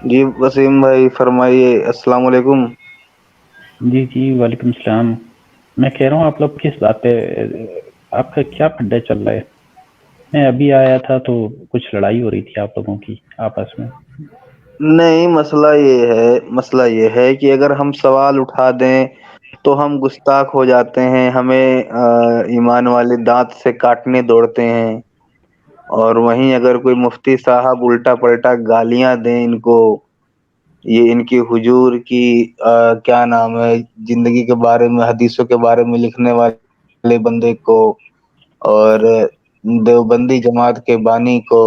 जी वसीम भाई फरमाइए। अस्सलाम वालेकुम। जी, जी, वालेकुम सलाम। मैं कह रहा हूँ आप लोग किस बात पे आपका क्या फड्डा चल रहा है? मैं अभी आया था तो कुछ लड़ाई हो रही थी आप लोगों की आपस में। नहीं, मसला ये है कि अगर हम सवाल उठा दें तो हम गुस्ताख हो जाते हैं, हमें ईमान वाले दांत से काटने दौड़ते हैं। और वहीं अगर कोई मुफ्ती साहब उल्टा पलटा गालियां दें इनको, ये इनकी हुजूर की क्या नाम है, जिंदगी के बारे में, हदीसों के बारे में लिखने वाले बंदे को, और देवबंदी जमात के बानी को,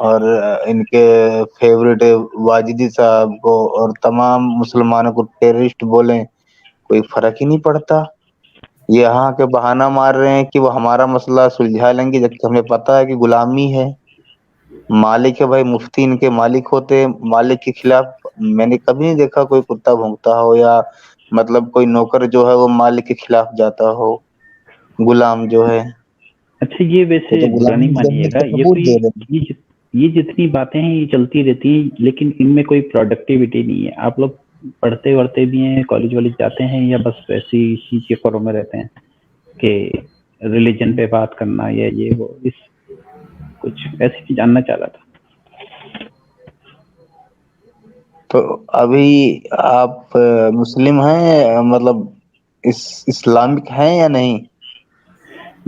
और इनके फेवरेट वाजिदी साहब को, और तमाम मुसलमानों को टेररिस्ट बोलें, कोई फर्क ही नहीं पड़ता। ये यहाँ के बहाना मार रहे हैं कि वो हमारा मसला सुलझा लेंगे, जबकि हमें पता है कि गुलामी है। मालिक है भाई, मुफ्ती इनके मालिक होते हैं। मालिक के खिलाफ मैंने कभी नहीं देखा कोई कुत्ता भौंकता हो, या मतलब कोई नौकर जो है वो मालिक के खिलाफ जाता हो। गुलाम जो है अच्छा, ये वो वैसे तो बुरा नहीं गुलामी करने मानिएगा, का सबूत दे रहे हैं। ये जितनी बातें हैं ये चलती रहती हैं, लेकिन इनमें कोई प्रोडक्टिविटी नहीं है। आप लोग पढ़ते वढ़ते भी हैं, कॉलेज वॉलेज जाते हैं, या बस वैसे ही चक्करों में रहते हैं कि रिलीजन पे बात करना या ये वो इस कुछ ऐसी चीज जानना चाह रहा था। तो अभी आप मुस्लिम हैं, मतलब इस्लामिक हैं या नहीं?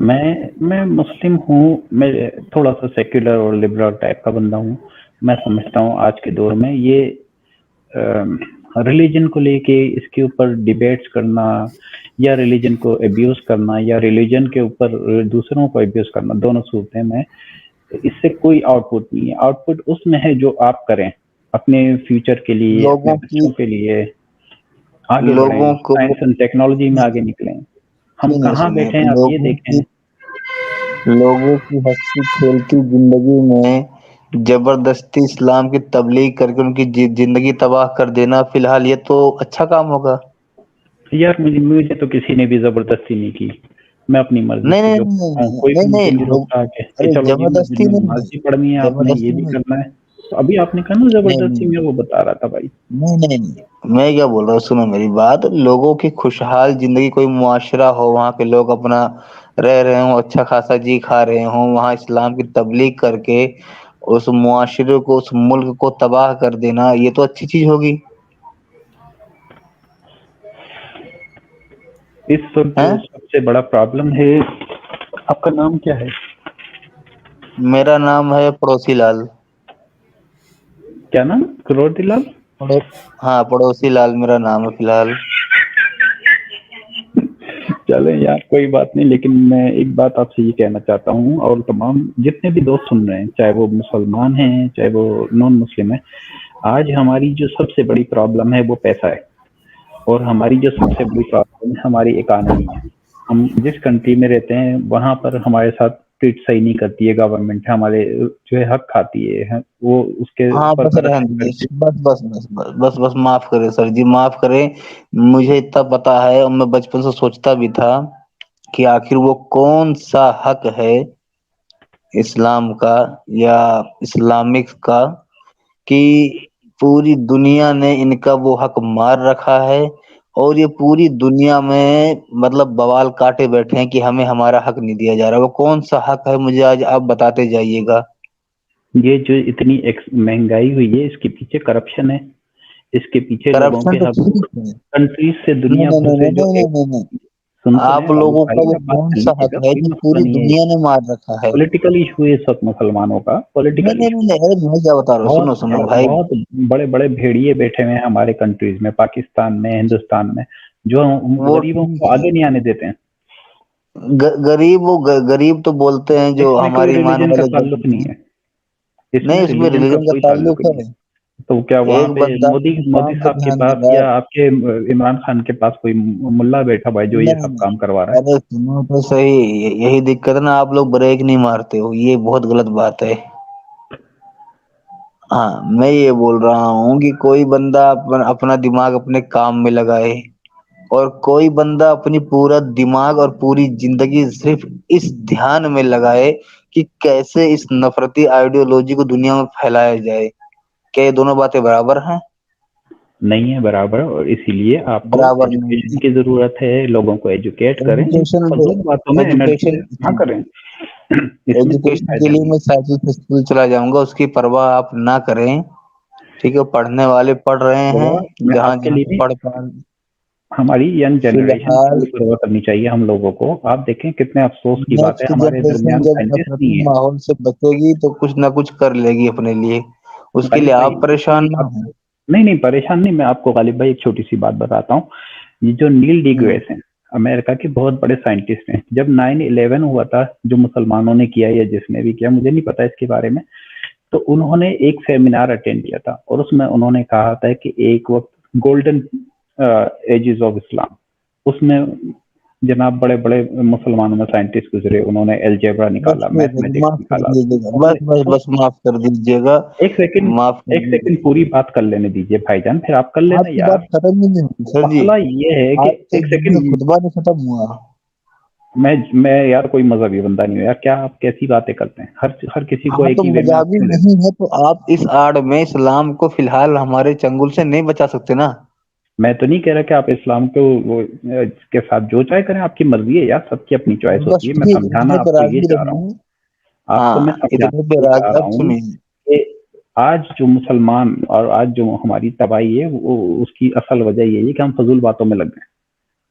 मैं मुस्लिम हूँ। मैं थोड़ा सा सेक्युलर और लिबरल टाइप का बंदा हूँ। मैं समझता हूँ आज के दौर में ये रिलीजन को लेके इसके ऊपर डिबेट्स करना, या रिलीजन को एब्यूज करना, या रिलीजन के ऊपर दूसरों को एब्यूज करना, दोनों सूरतें में इससे कोई आउटपुट नहीं है। आउटपुट उसमें है जो आप करें अपने फ्यूचर के लिए, अपने लोगों की बच्चों के लिए। आगे लोगों बढ़ें, को साइंस एंड टेक्नोलॉजी में आगे निकलें। हम सुनिए कहाँ सुनिए, बैठे हैं आप ये देखें। लोगों की हंसी खेलती जिंदगी में जबरदस्ती इस्लाम की तबलीग करके उनकी जिंदगी तबाह कर देना, फिलहाल ये तो अच्छा काम होगा। यार, मुझे तो किसी ने भी जबरदस्ती नहीं की। मैं अपनी मर्जी नहीं से नहीं जो नहीं करता हूँ, कोई नहीं भी नहीं मुझे नहीं नहीं, रोक रहा कि अरे चलो जी जबरदस्ती मुझे नहीं, नमाज भी पढ़नी है, आपने ये जबरदस्ती भी नहीं, करना है। तो अभी आपने कहा ना नहीं जबरदस्ती, नहीं मैं वो बता रहा था भाई। नहीं नहीं नहीं। मैं क्या बोल रहा हूँ, सुनो मेरी बात। लोगों की खुशहाल जिंदगी, कोई मुआशरा हो, वहाँ के लोग अपना रह रहे हों, अच्छा खासा जी खा रहे हों, वहाँ इस्लाम की तबलीग करके उस मुआशरे को, उस मुल्क को तबाह कर देना, ये तो अच्छी चीज होगी। इस वक्त जो हैं? सबसे बड़ा प्रॉब्लम है, आपका नाम क्या है? मेरा नाम है पड़ोसी लाल। क्या नाम? करोड़ीलाल? पड़ो हाँ, पड़ोसी लाल मेरा नाम है फिलहाल। चले यार, कोई बात नहीं, लेकिन मैं एक बात आपसे ये कहना चाहता हूँ, और तमाम जितने भी दोस्त सुन रहे हैं, चाहे वो मुसलमान हैं चाहे वो नॉन मुस्लिम है, आज हमारी जो सबसे बड़ी प्रॉब्लम है वो पैसा है। और हमारी जो सबसे बड़ी प्रॉब्लम है हमारी इकानमी है। हम जिस कंट्री में रहते हैं वहां पर हमारे साथ ट्रीट सही नहीं करती है गवर्नमेंट, हमारे जो है हक खाती है वो उसके हाँ ऊपर बस तरस रहने नहीं दीजिए, करती। बस माफ करें सर जी, माफ करें। मुझे इतना पता है, और मैं बचपन से सोचता भी था कि आखिर वो कौन सा हक है इस्लाम का या इस्लामिक का, कि पूरी दुनिया ने इनका वो हक मार रखा है, और ये पूरी दुनिया में मतलब बवाल काटे बैठे हैं कि हमें हमारा हक नहीं दिया जा रहा। वो कौन सा हक है, मुझे आज आप बताते जाइएगा। ये जो इतनी महंगाई हुई है इसके पीछे करप्शन है। इसके पीछे लोगों करप्शन के तो हक ठीक है। कंट्रीज से, नहीं दुनिया नहीं भर नहीं से नहीं जो नहीं एक, नहीं नहीं। सुन तो आप लें अब लोगों का भाई, वो अब बात कौन कर सा हक लीजिएगा, है कोई जो मसला पूरी नहीं है। दुनिया ने मार रखा है? पॉलिटिकल इशू है सब मुसलमानों का, नहीं पॉलिटिकल नहीं नहीं इशू। नहीं, अरे मैं क्या बता रहा हूँ, सुनो सुनो भाई। बहुत बड़े बड़े भेड़िए बैठे हुए हैं हमारे कंट्रीज में, पाकिस्तान में, हिंदुस्तान में, जो वो गरीबों ठीक को है। आगे नहीं आने देते हैं। गरीब तो बोलते हैं जो इसमें कोई हमारे ईमान रिलीजन का वाले ताल्लुक गरीब नहीं हैं। है। इसमें नहीं, उसमें रिलीजन का रिलीजन का कोई ताल्लुक ताल्लुक नहीं है। है। तो क्या वहां एक पे बंदा मोदी इस मोदी काम पे साहब के ध्यान दे पास रहा है। या आपके इमरान खान के पास कोई मुल्ला बैठा हुआ है जो ये नहीं सब नहीं, काम करवा रहा है? अरे सुनो तो सही। यही दिक्कत है ना, आप लोग ब्रेक नहीं मारते हो, ये बहुत गलत बात है। हाँ, मैं ये बोल रहा हूँ कि कोई बंदा अपना दिमाग अपने काम में लगाए, और कोई बंदा अपनी पूरा दिमाग और पूरी जिंदगी सिर्फ इस ध्यान में लगाए कि कैसे इस नफरती आइडियोलॉजी को दुनिया में फैलाया जाए। क्या ये दोनों बातें बराबर हैं? नहीं है बराबर, और इसीलिए आपको बराबर एजुकेशन नहीं। की ज़रूरत है, लोगों को एजुकेट करें, एजुकेशन फ़ज़ूल बातों में एनर्जी एजुकेशन वेस्ट ना करें। इसमें कोई एजुकेशन के फ़ायदा लिए नहीं। मैं साइकिल से स्कूल चला जाऊंगा, उसकी परवाह आप ना करें। ठीक है, पढ़ने वाले पढ़ रहे हैं परवाह मैं जहाँ आपके जहाँ लिए नहीं, पढ़ पा। हमारी यंग जनरेशन के फिलहाल लिए परवाह करनी चाहिए हम लोगों को। आप देखें कितने अफ़सोस की बात है, नेक्स्ट हमारे जनरेशन दरमियान जब साइंटिस्ट नफरती नहीं है। माहौल से बचेगी तो कुछ ना कुछ कर लेगी अपने लिए। उसके गालिब लिए भाई, आप परेशान इसमें ना हो। आपको नहीं, नहीं परेशान नहीं, मैं आपको गालिब भाई एक छोटी-सी बात बताता हूँ। ये जो नील हम्म। डीग्रास हैं, अमेरिका के बहुत बड़े साइंटिस्ट हैं। जब 9/11 हुआ था, जो मुसलमानों ने किया या जिसने भी किया, मुझे नहीं पता इसके बारे में, तो उन्होंने एक सेमिनार अटेंड किया था और उसमें उन्होंने कहा था कि एक वक़्त गोल्डन एजेस ऑफ इस्लाम, उसमें जनाब बड़े-बड़े मुसलमानों में साइंटिस्ट गुज़रे, उन्होंने अलजेब्रा बस निकाला, मैथमेटिक्स माफ कर निकाला। दीजिएगा, उन्होंने बस बस उस बस माफ कर दीजिएगा। एक सेकंड, माफ कर एक सेकंड दीजिएगा। पूरी बात कर लेने दीजिए भाईजान, फिर आप कर लेना आपकी बात यार। खत्म ही नहीं हुई सर जी। मसला ये है कि आज तक एक जुम्मन सेकंड, खुतबा नहीं खत्म हुआ। मैं यार कोई मजहबी बंदा नहीं हूँ यार, क्या आप कैसी बातें करते हैं? हर किसी को हाँ एक तो ही वे में आप मजाबी क्यों लेते नहीं है तो आप इस आड़ में इस्लाम को फिलहाल हमारे चंगुल से नहीं बचा सकते ना। हैं? मैं तो नहीं कह रहा कि आप इस्लाम को के साथ जो चाहे करें, आपकी मर्जी है यार, सबकी अपनी चॉइस बस होती है। मैं ठीक, समझाना इतने पे आपको ये राजी चाह रहा हूँ, रहिए। आपको मैं हाँ, इतने समझाना पे ये चाह राज रहा अब हूँ सुनिए। कि आज जो मुसलमान और आज जो हमारी तबाही है, वो उसकी असल वजह यही है कि हम फजूल बातों में लग गए।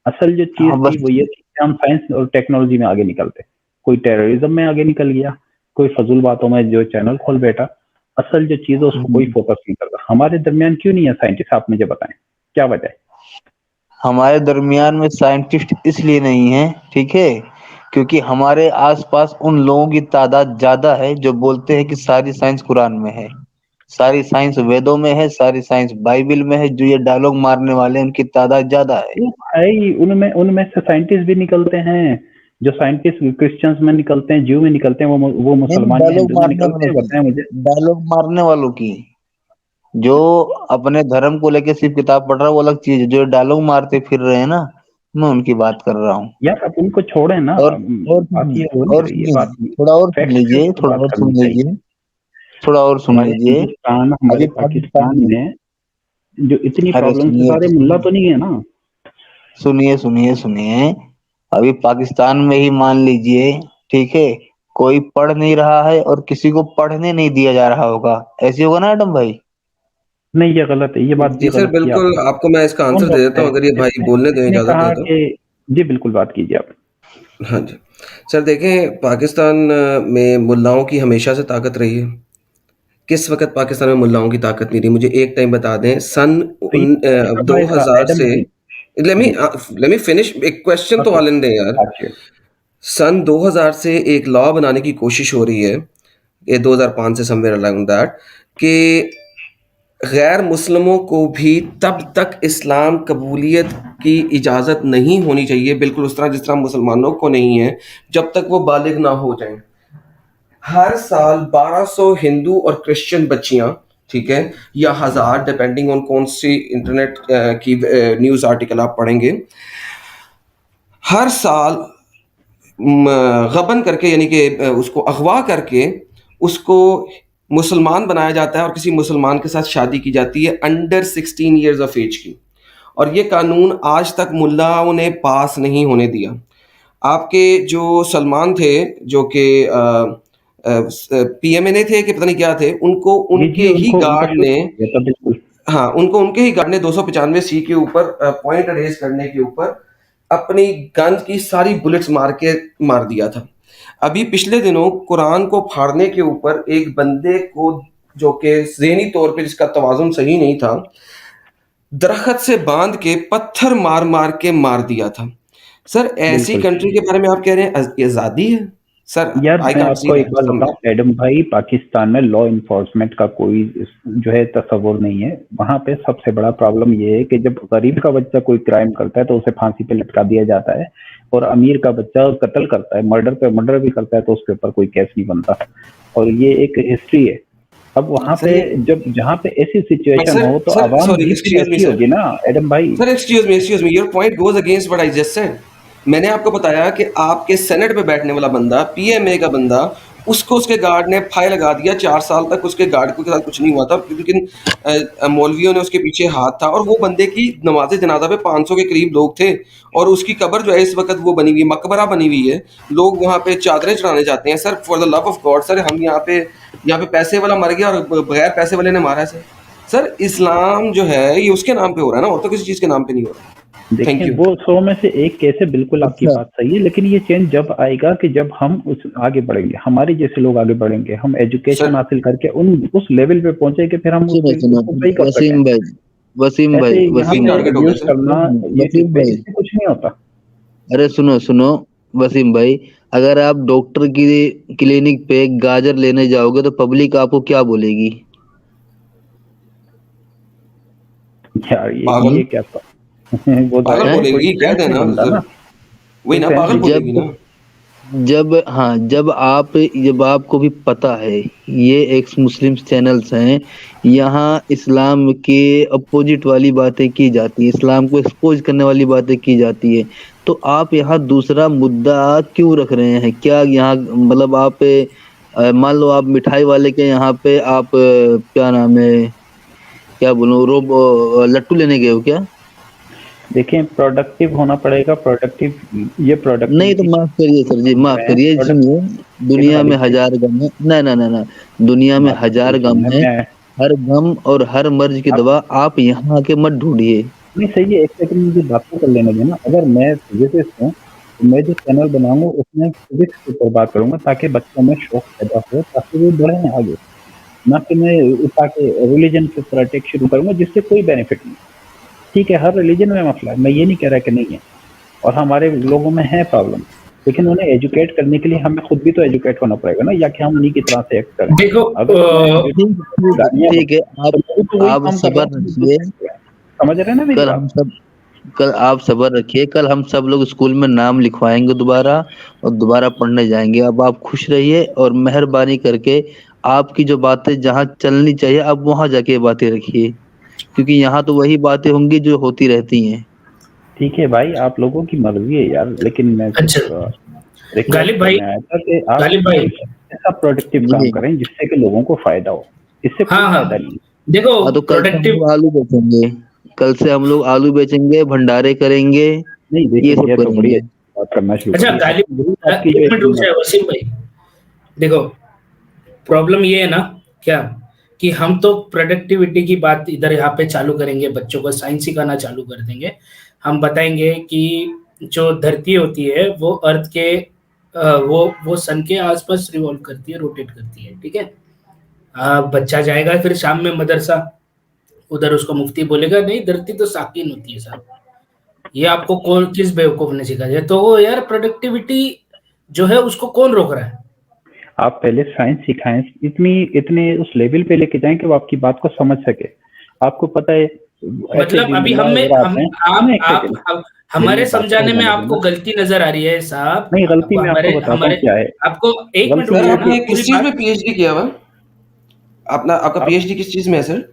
असल जो चीज़ हाँ थी बस। वो ये थी कि हम साइंस और टेक्नोलॉजी में आगे निकलते। कोई टेररिज्म में आगे निकल गया, कोई फजूल बातों में जो चैनल खोल बैठा। असल जो चीज़ है उसको कोई हम्म, फोकस नहीं करता। हमारे दरमियान क्यों नहीं है साइंटिस्ट, आप मुझे बताएं, क्या वजह है? हमारे दरमियान में साइंटिस्ट इसलिए नहीं है, ठीक है, क्योंकि हमारे आसपास उन लोगों की तादाद ज्यादा है जो बोलते हैं कि सारी साइंस कुरान में है, सारी साइंस वेदों में है, सारी साइंस बाइबल में है। जो ये डायलॉग मारने वाले हैं उनकी तादाद ज्यादा है। क्यों भाई, उनमें उनमें से साइंटिस्ट भी निकलते हैं। जो साइंटिस्ट क्रिश्चियंस में निकलते हैं, ज्यू में निकलते हैं, वो नहीं, मुसलमान या डायलॉग हिंदू में मारने निकलते वालों हैं, की, बताएं मुझे। डायलॉग मारने वालों की। जो अपने धर्म को लेके सिर्फ किताब पढ़ रहा है वो अलग चीज है, जो डायलॉग मारते फिर रहे हैं ना, मैं उनकी बात कर रहा हूँ। यार आप उनको छोड़ें ना, और और बात ये हो सुनिए, नहीं और रही है, सुनिए, बात थोड़ा और सुन फैक्ट्स के लीजिए, ऊपर थोड़ा बात और करनी सुन चाहिए। लीजिए, थोड़ा और सुन हमारे लीजिए। हिंदुस्तान, हमारे अभी पाकिस्तान पाकिस्तान में, में जो इतनी अरे प्रॉब्लम से सुनिए तो सारे मुल्ला सही। तो नहीं है ना। सुनिए सुनिए सुनिए। अभी पाकिस्तान में ही मान लीजिए, ठीक है, कोई पढ़ नहीं रहा है और किसी को पढ़ने नहीं दिया जा रहा होगा, ऐसे होगा ना एडम भाई? नहीं, ये गलत है, ये बात भी जी सर, गलत की बिल्कुल आपने। आपको मैं इसका कौन आंसर दे रोकता देता है? हूँ अगर ये भाई किसने बोलने दें किसने इजाज़त कहा दें तो। कि जी बिल्कुल बात कीजिए आप। हाँ जी। सर देखें, पाकिस्तान में मुल्लाओं की हमेशा से ताकत रही है। किस वक़्त पाकिस्तान में मुल्लाओं की ताकत नहीं रही? मुझे एक टाइम बता दें, सन तो ये कब आएगा 2000 एडम से। भाई? जी, लेट मी फिनिश, एक क्वेश्चन तो ओके, आने दें यार। अच्छा। सन 2000 से एक लॉ बनाने की कोशिश हो रही है, ये 2005 से समवेयर अराउंड दैट, कि गैर मुस्लिमों को भी तब तक इस्लाम कबूलियत की इजाज़त नहीं होनी चाहिए, बिल्कुल उस तरह जिस तरह मुसलमानों को नहीं है, जब तक वो बालिग ना हो जाएं। हर साल 1200 हिंदू और क्रिश्चियन बच्चियां, ठीक है, या हजार, डिपेंडिंग ऑन कौन सी इंटरनेट की न्यूज़ आर्टिकल आप पढ़ेंगे, हर साल गबन करके, यानी कि उसको अगवा करके उसको मुसलमान बनाया जाता है और किसी मुसलमान के साथ शादी की जाती है अंडर 16 ईयर्स ऑफ एज की। और ये कानून आज तक मुल्लाओं ने पास नहीं होने दिया। आपके जो सलमान थे, जो कि पीएमएनए थे कि पता नहीं क्या थे, उनको जी, जी, उनके ही उनको उनको गार्ड शूट ने, कर दिया था, बिल्कुल। हाँ, उनको उनके ही गार्ड ने 295 सी के ऊपर पॉइंट रेज करने के ऊपर अपनी गन की सारी बुलेट्स मार के मार दिया था। अभी पिछले दिनों कुरान को फाड़ने के ऊपर एक बंदे को, जो कि ज़हनी तौर पे जिसका तवाज़ुन सही नहीं था, दरख्त से बांध के पत्थर मार मार के मार दिया था। सर ऐसी बिल्कुल कंट्री सही के है। बारे में आप कह रहे हैं आज़ादी है? सर यार आई मैं कांट सी आपको एक दैट बात समवेयर। बताऊं एडम भाई, पाकिस्तान में लॉ इन्फोर्समेंट का कोई जो है तस्वुर नहीं है। वहां पे सबसे बड़ा प्रॉब्लम ये है कि जब गरीब का बच्चा कोई क्राइम करता है तो उसे फांसी पे लटका दिया जाता है, और अमीर का बच्चा कत्ल करता है, मर्डर भी करता है, तो उसके ऊपर कोई केस नहीं बनता। और ये एक हिस्ट्री है। अब वहां सर पे ये, जब जहाँ पे ऐसी सिचुएशन सर हो तो सर आवाम सॉरी, भी फिर एक्सक्यूज मी ऐसी सर। होगी ना एडम भाई। Sir excuse me, your point goes against what I just said. मैंने आपको बताया कि आपके सेनेट में बैठने वाला बंदा, पीएमए का बंदा, उसको उसके गार्ड ने फाही लगा दिया, 4 साल तक उसके गार्ड के साथ कुछ नहीं हुआ था, लेकिन मौलवियों ने उसके पीछे हाथ था, और वो बंदे की नमाज़े जनाजा पे 500 के करीब लोग थे, और उसकी कब्र जो है इस वक़्त वो बनी हुई है, मकबरा बनी हुई है, लोग वहाँ पे चादरें चढ़ाने जाते हैं। Sir for the love of God sir, हम यहाँ पे पैसे वाला मर गया और बगैर पैसे वाले ने मारा है सर। सर इस्लाम जो है ये उसके नाम पे हो रहा है ना, और तो किसी चीज़ के नाम पे नहीं हो रहा। थैंक देखिए यू। वो 100 में से एक केस है, बिल्कुल आपकी अच्छा बात सही है, लेकिन ये चेंज जब आएगा कि जब हम उस आगे बढ़ेंगे, हमारे जैसे लोग आगे बढ़ेंगे, हम एजुकेशन सर हासिल करके उस लेवल पे पहुंचे कि फिर हम सुनो सुनो उसको सही कर सकें। वसीम भाई, वसीम ऐसे भाई, यहाँ वही वसीम पे भाई, टारगेट हो गया अब्यूज सर। करना यूट्यूब वसीम पे, भाई, इससे कुछ नहीं होता। अरे सुनो सुनो वसीम भाई, अगर आप डॉक्टर की क्लिनिक पे गाजर लेने जाओगे तो पब्लिक आपको क्या बोलेगी? यार पागल, ये क्या था? वो पागल जाहिर है कोई बोलेगी, कह सेंस नहीं देना बनता सर, ना, वही कोई ना, सेंस पागल नहीं बोलेगी जब ना। जब हाँ जब आपको भी पता है ये एक्स मुस्लिम चैनल्स हैं, यहाँ इस्लाम के अपोजिट वाली बातें की जाती है, इस्लाम को एक्सपोज करने वाली बातें की जाती है, तो आप यहाँ दूसरा मुद्दा क्यों रख रहे हैं? क्या यहाँ मतलब आप मान लो आप मिठाई वाले के यहाँ पे आप क्या नाम है, क्या बोलूं, लट्टू लेने गए हो क्या? देखिए प्रोडक्टिव होना पड़ेगा, प्रोडक्टिव, ये नहीं तो प्रोडक्टिविटी माफ करिए सर जी, माफ है करिए, प्रोडक्ट सुनिए, दुनिया वाली में चीज। हजार गम है, ना ना ना ना, दुनिया में बात हजार तो गम सुनने है, में हर गम और हर मर्ज की आप दवा आप यहाँ आके मत ढूंढिए। नहीं सही है, एक सेकंड मुझे बात तो कर लेने देना। अगर मैं फिजिसिस्ट हूँ तो मैं जो चैनल बनाऊंगा उसमें फिजिक्स के ऊपर बात करूंगा, ताकि बच्चों में शौक पैदा हो, ताकि वो बढ़े आगे। ना कि मैं उठा के रिलीजन के ऊपर अटैक शुरू करूंगा जिससे कोई बेनिफिट नहीं। ठीक है, हर रिलीजन में मसला है, मैं ये नहीं कह रहा कि नहीं है, और हमारे लोगों में है प्रॉब्लम, लेकिन उन्हें एजुकेट करने के लिए हमें खुद भी तो एजुकेट होना पड़ेगा ना, या कि हम उन्हीं की तरह से एक्ट करें। देखो अगर मैं ठीक गालियां ठीक है, तो मैं भी तो वही आप काम कर रहा सबर हूँ जो रखिए, दूसरे कर रहे हैं। समझ रहे हैं ना मेरी कल हम बात? सब कल आप सबर रखिए, कल हम सब लोग स्कूल में नाम लिखवाएंगे दोबारा, और दोबारा पढ़ने जाएंगे। अब आप खुश रहिए, और मेहरबानी करके आपकी जो बातें जहाँ चलनी चाहिए आप वहां जाके ये बातें रखिए, क्योंकि यहाँ तो वही बातें होंगी जो होती रहती हैं। ठीक है भाई, आप लोगों की मर्जी है यार, लेकिन मैं अच्छा सिर्फ रिक्वेस्ट गालिब भाई, करने आया था कि आप गालिब भाई, कोई ऐसा प्रोडक्टिव काम जी करें जिससे कि लोगों को फायदा हो। इससे कोई हाँ फायदा हाँ, नहीं है। देखो हाँ, तो कल से हम प्रोडक्टिव, लोग आलू बेचेंगे, कल से हम लोग आलू बेचेंगे, भंडारे करेंगे, नहीं ये देखिए, सब ये तो बड़ी करेंगे। अच्छी बात करना शुरू अच्छा करी गालिब, आपने, जरूर आपकी जो एक मिनट रुक हिम्मत जाए है। वसीम भाई। देखो प्रॉब्लम ये है ना क्या, कि हम तो प्रोडक्टिविटी की बात इधर यहाँ पे चालू करेंगे, बच्चों को साइंस सिखाना चालू कर देंगे। हम बताएंगे कि जो धरती होती है वो अर्थ के वो सन के आसपास रिवॉल्व करती है, रोटेट करती है, ठीक है। बच्चा जाएगा फिर शाम में मदरसा, उधर उसको मुफ्ती बोलेगा नहीं धरती तो साकिन होती है साहब। ये आपको कौन, किस बेवकूफ ने सिखा दिया? तो वो यार प्रोडक्टिविटी जो है उसको कौन रोक रहा है? आप पहले साइंस सिखाएं, इतने उस लेवल पे लेके जाएं कि वो आपकी बात को समझ सके। आपको पता है ऐसे मतलब अभी जुमला हम में वगैरह हम आते हैं। आप सुनिए एक आप सेकंड, हम, मेरी हमारे एक बात को हो समझाने में जाने आपको देना। गलती नजर आ रही है साहब। नहीं, गलती आपको मैं हमारे आपको बताता हूँ हमारे क्या है। आपको एक मिनट गलती रुक सर ये जाओ है ना, कि आपने पूरी किस चीज़ बात। में पीएचडी किया हुआ है? आपका आप पीएचडी किस चीज़ में है सर?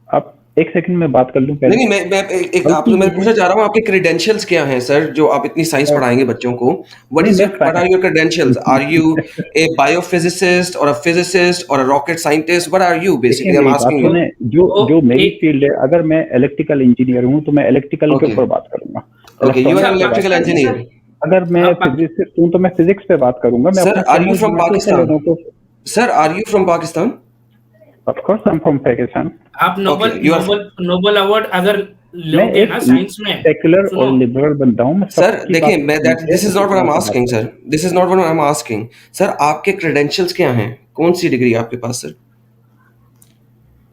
आप एक सेकंड में बात कर लूं नहीं, पहले। नहीं, मैं एक गलती आपसे मैं ये है पूछना चाह रहा हूँ, आपके क्रेडेंशियल्स क्या हैं सर, जो आप इतनी साइंस मैं, पढ़ाएँगे बच्चों को? नहीं मैं what are your credentials? Are you a biophysicist और अ फिजिसिस्ट और a rocket scientist? What are you देखिए बेसिकली? आई एम मेरी बात आस्किंग यू। सुने, जो वो जो मेरी एक फील्ड है, अगर मैं इलेक्ट्रिकल इंजीनियर हूँ तो मैं इलेक्ट्रिकल के ओके, ऊपर बात करूंगा, ओके, यू आर अच्छा एन इलेक्ट्रॉनिक्स पे बात इलेक्ट्रिकल करूंगा। पाकिस्तान इंजीनियर। से, अगर मैं आप फिजिसिस्ट हूँ तो मैं फिजिक्स पे बात करूंगा। मैं सर अपना आर यू चैनल फ्रॉम बना के ऐसे पाकिस्तान? लोगों को, sir are you from Pakistan? Of course I am from Pakistan. आप okay, noble you are. Noble Nobel award अगर मैं लोगे एक ना साइंस में, सेक्युलर और सुनो, लिबरल बनता हूँ, मैं सर सबकी देखिए, बात को मैं सुन दैट के दिस इज उसी नॉट व्हाट आई तरह एम से बात आस्किंग सर, करूंगा। This is not what I am asking. Sir आपके क्रेडेंशियल्स क्या हैं? कौन सी डिग्री है आपके पास सर?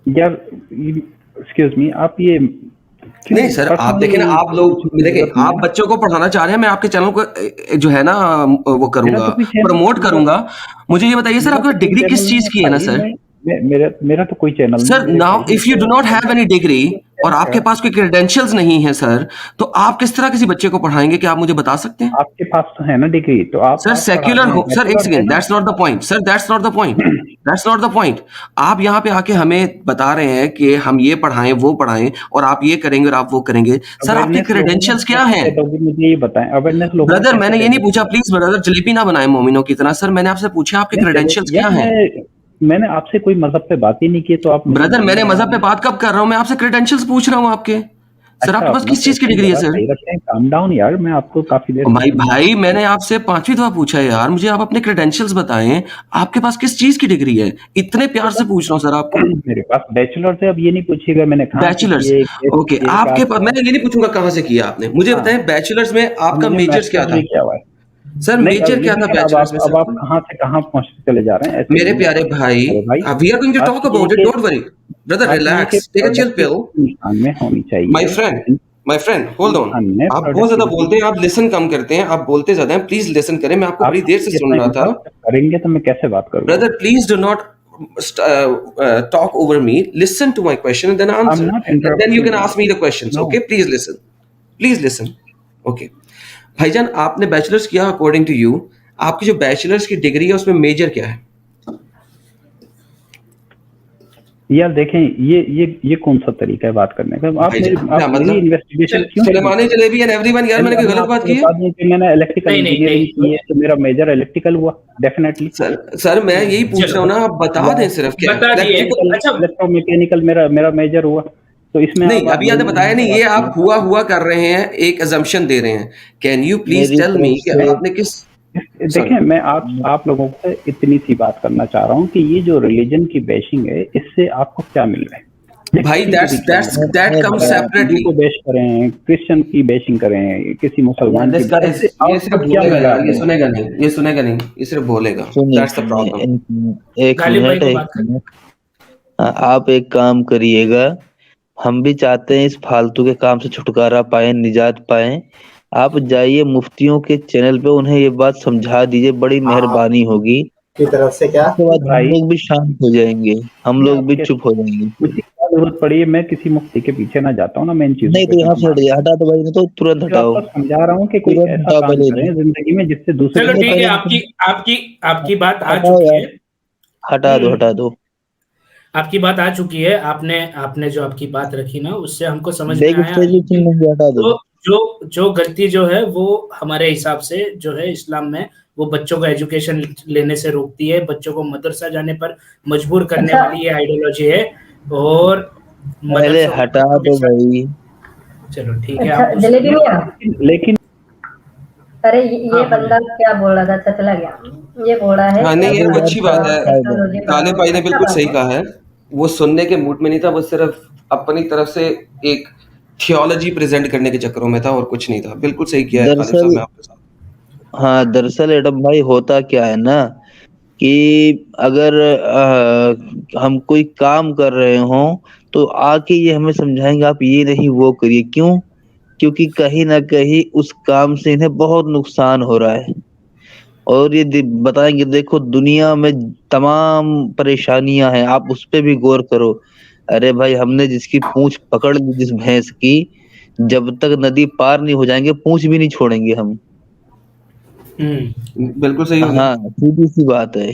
यार एक्सक्यूज मी, आप ये क्यों नहीं सर, आप देखें ना, पर्सनली आप पूछने लोग की देखें, जरूरत नहीं आप है ना। बच्चों को पढ़ाना चाह रहे हैं, मैं आपके चैनल को जो है ना वो मेरा करूंगा, तो कोई चैनल प्रमोट करूंगा। मुझे ये बताइए सर, मेरा आपका तो कोई डिग्री चैनल किस नहीं चीज है की है ना भाई। सर? मेरा तो कोई चैनल नहीं है सर मेरे नाउ भाई। मैं इफ यू तो do not have any degree और है, आपके पास कोई क्रेडेंशियल्स नहीं है सर, तो आप किस तरह किसी बच्चे को पढ़ाएंगे, क्या आप मुझे बता सकते हैं? आपके पास तो है ना डिग्री, तो सर आप पढ़ा सेक्युलर रहे हैं, हो सर, एक बैचलर है सेकेंड, ना। That's not the point sir, that's not the point. That's not the point. आप यहाँ पे आके हमें बता रहे हैं कि हम ये पढ़ाएं वो पढ़ाएं और आप ये करेंगे और आप वो करेंगे। सर आपके अवेयरनेस लोगों में क्रेडेंशियल्स क्या हैं? कैसे दोगे मुझे ये बताएं, अवेयरनेस लोगों में ब्रदर कैसे मैंने ये नहीं डेवलप पूछा, होगा? प्लीज ब्रदर जलेबी ना बनाए मोमिनों की तरह। सर मैंने आपसे पूछा आपके क्रेडेंशियल्स क्या हैं? मैंने आपसे कोई मजहब पे बात ही नहीं की, तो आप मुझे ब्रदर मैंने बोलना- मजहब पे बात कब कर रहा हूँ? मैं आपसे क्रेडेंशियल्स पूछ रहा हूँ आपके। सर अच्छा, आपके पास अपना किस चीज की क्वेश्चन डिग्री है जरा सर? सही रखें, काम डाउन यार, मैं आपको काफी देर से भाई सुन रहा भाई हूँ। मैंने आपसे 5वीं दफा पूछा है यार, मुझे आप अपने क्रेडेंशियल्स बताएं, आपके पास किस चीज की डिग्री है? इतने प्यार से पूछ रहा हूँ सर आपको। मेरे पास बैचलर से, अब ये नहीं पूछिएगा मैंने कहाँ से बैचलर्स, किए, कैसे ओके। किए, आपके क्या पास किया। मैं ये नहीं पूछूंगा कहाँ से किया आपने, मुझे हाँ, बताएं बैचलर्स में आपका मैंने मेजर्स क्या मास्टर्स था? भी किया हुआ है। सर नहीं, मेजर क्या था लेकिन अब बैचलर्स में अब आप सर? कहाँ से कहाँ पहुँचते चले जा रहे हैं, ऐसे मेरे नहीं है। प्यारे भाई, अरे भाई, वी आर गोइंग टू बात टॉक ये है अबाउट इट, कि डोंट वरी ब्रदर, बात ये है कि relax, take a chill pill. Productivity इंसान में होनी माय चाहिए। Friend, my friend hold on. इंसान में आप बहुत ज्यादा प्रोडक्टिविटी, बोलते हैं, आप लिसन कम करते हैं, आप बोलते ज्यादा हैं, प्लीज लिसन करें। मैं आपको आप बड़ी देर से सुन इतना रहा था। इंटरप्ट करेंगे तो मैं कैसे बात करूँगा? Brother please do not talk over me, listen to my question and then I am answer, not and then you interrupting can you. ask me the questions, नो, okay? Please listen, okay? भाईजान आपने bachelors किया, according to you आपकी जो bachelors की degree है उसमें major क्या है? यार देखें, ये कौन सा तरीका है बात करने का? आप क्या मेरी मतलब? इन्वेस्टिगेशन क्यों शुरू सुलेमानी कर रहे जलेबी एंड एवरीवन, यार हैं? मैंने कोई मैं गलत बात आपको की है? बता दूं कि मैंने इलेक्ट्रिकल नहीं नहीं इंजीनियरिंग नहीं की है, तो मेरा मेजर इलेक्ट्रिकल हुआ डेफिनेटली। सर मैं यही पूछ चलो रहा हूँ ना, आप बता दें सिर्फ क्या बता दिए। इलेक्ट्रिकल। अच्छा इलेक्ट्रोमैकेनिकल मेरा मेरा मेजर हुआ, तो इसमें नहीं आप अभी आपने बोलना बताया है, नहीं, बात ये आप करना हुआ कर रहे हैं, एक अजम्पशन दे रहे हैं। कैन यू प्लीज मेरी टेल मी तरफ कि से आपने किस, देखें, सॉरी मैं आप लोगों से इतनी सी बात करना चाह रहा हूँ कि ये जो रिलीजन की बेशिंग है, इससे आपको क्या मिल रहा है? भाई किसी को भी क्या मिल रहा है? दैट कम्स अगर आप हिंदू सेपरेटली। को बेश करें, क्रिश्चियन की बेशिंग करें, किसी यार मुसलमान की, दिस गाइस, इससे ये सिर्फ आउटपुट क्या बोलेगा मिल रहा है यार, आप ये लोगों सुनेगा नहीं, ये सुनेगा नहीं, ये सिर्फ बोलेगा। सुनिए दैट्स द सुनिए प्रॉब्लम। एक गालिब भाई मिनट को एक बात कर। मिनट। हाँ, आप एक काम करिएगा, हम भी चाहते हैं इस फालतू के काम से छुटकारा पाएं, निजात पाएं। आप जाइए मुफ्तियों के चैनल पे, उन्हें ये बात समझा दीजिए, बड़ी मेहरबानी होगी। की तरफ से क्या उसके बाद हम भाई? लोग भी शांत हो जाएंगे, हम मैं लोग भी आपके चुप हो जाएंगे। मुझे क्या जरूरत पड़ी है? मैं किसी मुफ्ती के पीछे ना जाता हूँ ना, मैं इन चीजों नहीं पे तो यहाँ क्योंकि से मार हटिए, हटा दो भाई, नहीं तो तुरंत जो हटाओ, आपको समझा रहा हूँ कि कोई तुरंत ऐसा हटाओ काम पहले करें नहीं। जिंदगी में जिससे दूसरे चलो नहीं ठीक है, पहले आपकी आपकी आपकी बात आ हटाओ चुकी यार, है। हटा दो हटा हम्म, दो। आपकी बात आ चुकी है। आपने आपने जो आपकी बात रखी ना, उससे हमको समझ में बैक आया। स्टेज लेकिन नहीं, हटा दो। जो जो जो गलती जो है वो हमारे हिसाब से जो है इस्लाम में, वो बच्चों को एजुकेशन लेने से रोकती है, बच्चों को मदरसा जाने पर मजबूर करने अच्छा वाली ये आइडियोलॉजी है। और पहले मदरसों हटा बच्चों के दो साथ, भाई। चलो ठीक है अच्छा आप जलेबी मियाँ, लेकिन अरे ये हाँ बंदा क्या बोल रहा था? अच्छा चला गया। ये बोल रहा है हाँ कि नहीं ये अरे अगर तो यार अच्छी बात शांत है, साइड टेक्नोलॉजी ताले बढ़ाओ, भाई ने अच्छा बिल्कुल बात सही है। कहा है। वो सुनने के मूड में नहीं था, वो सिर्फ अपनी तरफ से एक थियोलॉजी प्रेजेंट करने के चक्करों में था और कुछ नहीं था। बिल्कुल सही किया है खालिद साहब, दरअसल, मैं आपके साथ। हाँ दरअसल एडम भाई होता क्या है ना, कि अगर हम कोई काम कर रहे हों तो आके ये हमें समझाएंगे आप ये नहीं वो करिए, क्यों? क्योंकि कहीं ना कहीं उस काम से इन्हें बहुत नुकसान हो रहा है, और ये बताएंगे देखो दुनिया में तमाम परेशानियां हैं, आप उस पे भी गौर करो। अरे भाई हमने जिसकी पूंछ पकड़ ली जिस भैंस की, जब तक नदी पार नहीं हो जाएंगे पूंछ भी नहीं छोड़ेंगे हम। बिल्कुल सही हो गया। हाँ सीधी सी बात है।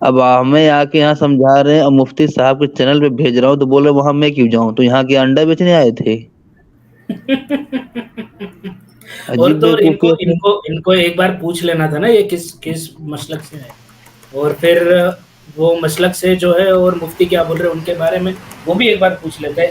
अब हमें आके यहाँ समझा रहे हैं और मुफ्ती साहब के चैनल पे भेज रहा हूँ तो बोले वहां मैं क्यों जाऊं, तो यहाँ के अंडा बेचने आए थे। और अजीब तो और इनको बेवकूफी है। इनको इनको एक बार पूछ लेना था ना, ये किस किस मसलक से है, और फिर वो मसलक से जो है और मुफ्ती क्या बोल रहे हैं उनके बारे में वो भी एक बार पूछ लेते हैं।